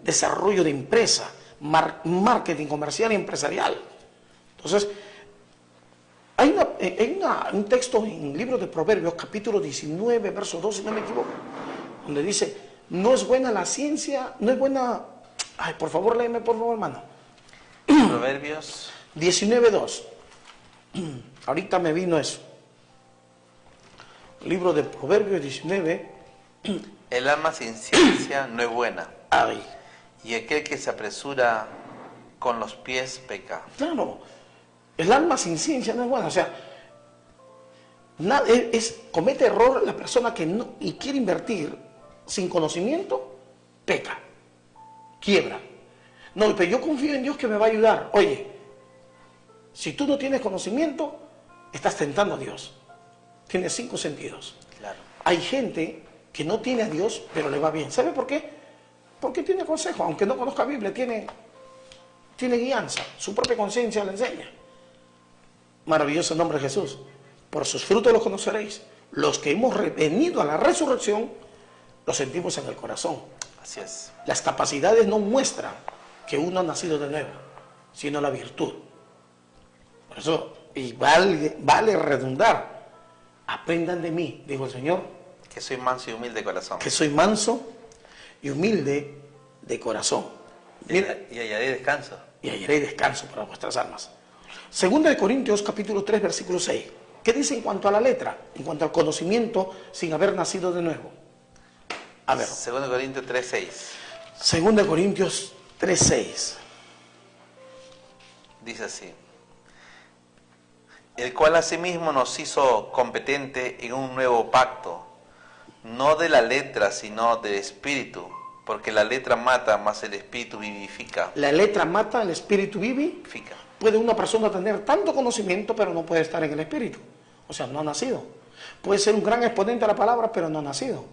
desarrollo de empresa, marketing comercial y empresarial. Entonces, hay un texto en el libro de Proverbios, capítulo 19, verso 2, si no me equivoco, donde dice, no es buena la ciencia, no es buena... Ay, por favor, léeme, por favor, hermano. Proverbios 19:2. Ahorita me vino eso. Libro de Proverbios 19. El alma sin ciencia no es buena. Ay. Y aquel que se apresura con los pies peca. Claro. El alma sin ciencia no es buena. O sea, comete error la persona que no y quiere invertir sin conocimiento, peca. Quiebra. No, pero yo confío en Dios que me va a ayudar. Oye, si tú no tienes conocimiento, estás tentando a Dios. Tienes 5 sentidos. Claro. Hay gente que no tiene a Dios, pero le va bien. ¿Sabe por qué? Porque tiene consejo. Aunque no conozca Biblia, tiene guianza. Su propia conciencia le enseña. Maravilloso nombre de Jesús. Por sus frutos los conoceréis. Los que hemos venido a la resurrección, los sentimos en el corazón. Así es. Las capacidades no muestran que uno ha nacido de nuevo, sino la virtud. Por eso, y vale redundar, aprendan de mí, dijo el Señor, Que soy manso y humilde de corazón. que soy manso y humilde de corazón. Mira, Y hallaré descanso. y hallaré descanso para vuestras almas. Segunda de Corintios, capítulo 3, versículo 6. ¿Qué dice en cuanto a la letra? En cuanto al conocimiento sin haber nacido de nuevo. A ver. 2 Corintios 3:6. Segunda de Corintios 3:6. Dice así. El cual asimismo nos hizo competente en un nuevo pacto, no de la letra, sino del espíritu, porque la letra mata, mas el espíritu vivifica. La letra mata, el espíritu vive. Puede una persona tener tanto conocimiento, pero no puede estar en el espíritu. O sea, no ha nacido. Puede ser un gran exponente a la palabra, pero no ha nacido.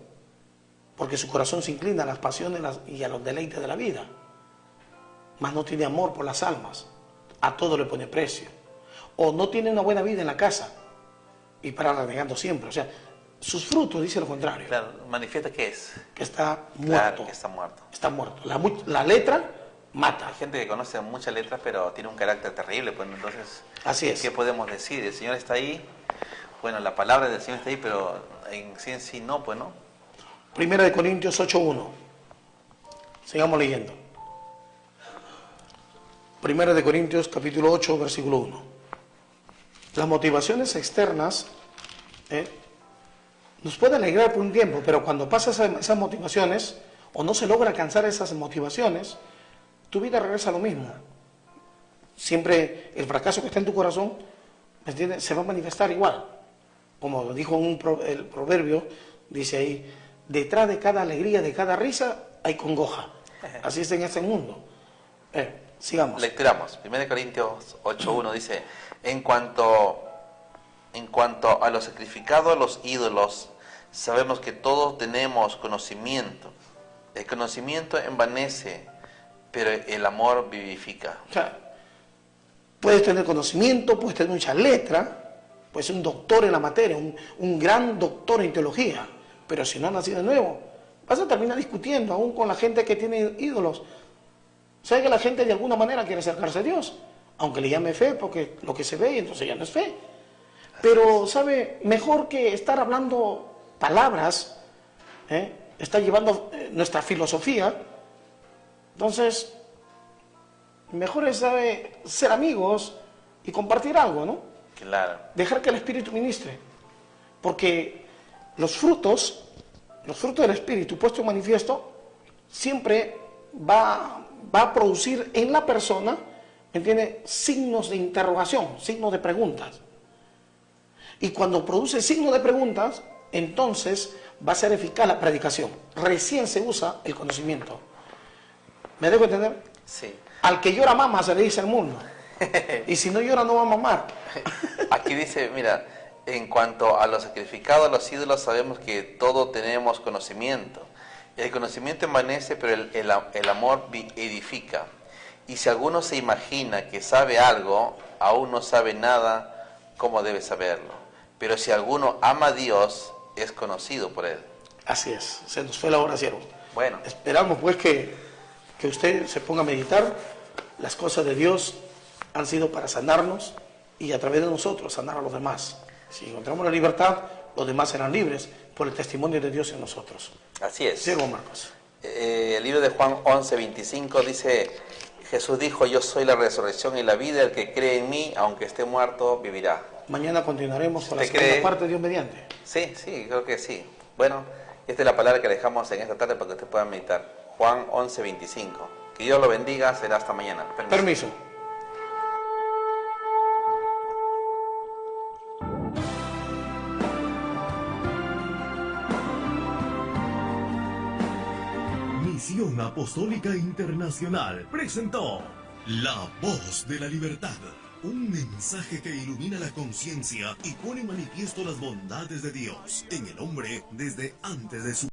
Porque su corazón se inclina a las pasiones y a los deleites de la vida. Mas no tiene amor por las almas. A todo le pone precio. O no tiene una buena vida en la casa y para renegando siempre. O sea, sus frutos dice lo contrario. Claro, manifiesta que es. Que está muerto. Claro, que está muerto. Está muerto. La letra mata. Hay gente que conoce muchas letras, pero tiene un carácter terrible. Pues entonces, Así es. ¿qué podemos decir? El Señor está ahí. Bueno, la palabra del Señor está ahí, pero en sí no, pues no. Primera de Corintios 8:1. Sigamos leyendo. Primera de Corintios capítulo 8, versículo 1. Las motivaciones externas nos pueden alegrar por un tiempo, pero cuando pasas esas motivaciones o no se logra alcanzar esas motivaciones, tu vida regresa a lo mismo. Siempre el fracaso que está en tu corazón, ¿me entiendes?, se va a manifestar igual. Como dijo el proverbio, dice ahí, detrás de cada alegría, de cada risa, hay congoja. Así es en este mundo. Sigamos. Lecturamos. 1 Corintios 8:1 dice, en cuanto a lo sacrificado a los ídolos, sabemos que todos tenemos conocimiento. El conocimiento envanece, pero el amor vivifica. O sea, puedes tener conocimiento, puedes tener mucha letra, puedes ser un doctor en la materia, un gran doctor en teología, pero si no has nacido de nuevo, vas a terminar discutiendo aún con la gente que tiene ídolos. ¿Sabe que la gente de alguna manera quiere acercarse a Dios? Aunque le llame fe, porque lo que se ve, entonces ya no es fe. Pero, ¿sabe? Mejor que estar hablando palabras, está llevando nuestra filosofía. Entonces, mejor es, ¿sabe?, ser amigos y compartir algo, ¿no? Claro. Dejar que el Espíritu ministre. Porque los frutos del Espíritu puesto en manifiesto, siempre va a producir en la persona, ¿me entiende?, signos de interrogación, signos de preguntas. Y cuando produce signo de preguntas, entonces va a ser eficaz la predicación. Recién se usa el conocimiento. ¿Me dejo entender? Sí. Al que llora mama, se le dice al mundo. Y si no llora, no va a mamar. Aquí dice, mira, en cuanto a lo sacrificado a los ídolos, sabemos que todo tenemos conocimiento. El conocimiento envanece, pero el amor edifica. Y si alguno se imagina que sabe algo, aún no sabe nada, ¿cómo debe saberlo? Pero si alguno ama a Dios, es conocido por Él. Así es, se nos fue la hora, siervo. Bueno. Esperamos pues que usted se ponga a meditar. Las cosas de Dios han sido para sanarnos y a través de nosotros sanar a los demás. Si encontramos la libertad, los demás serán libres por el testimonio de Dios en nosotros. Así es. Siervo Marcos. El libro de Juan 11:25 dice, Jesús dijo, yo soy la resurrección y la vida, el que cree en mí, aunque esté muerto, vivirá. Mañana continuaremos con la ¿Usted segunda cree? parte, Dios mediante. Sí, creo que sí. Bueno, esta es la palabra que dejamos en esta tarde para que usted pueda meditar. Juan 11:25. Que Dios lo bendiga, será hasta mañana. Permiso. Misión Apostólica Internacional presentó La Voz de la Libertad, un mensaje que ilumina la conciencia y pone en manifiesto las bondades de Dios en el hombre desde antes de su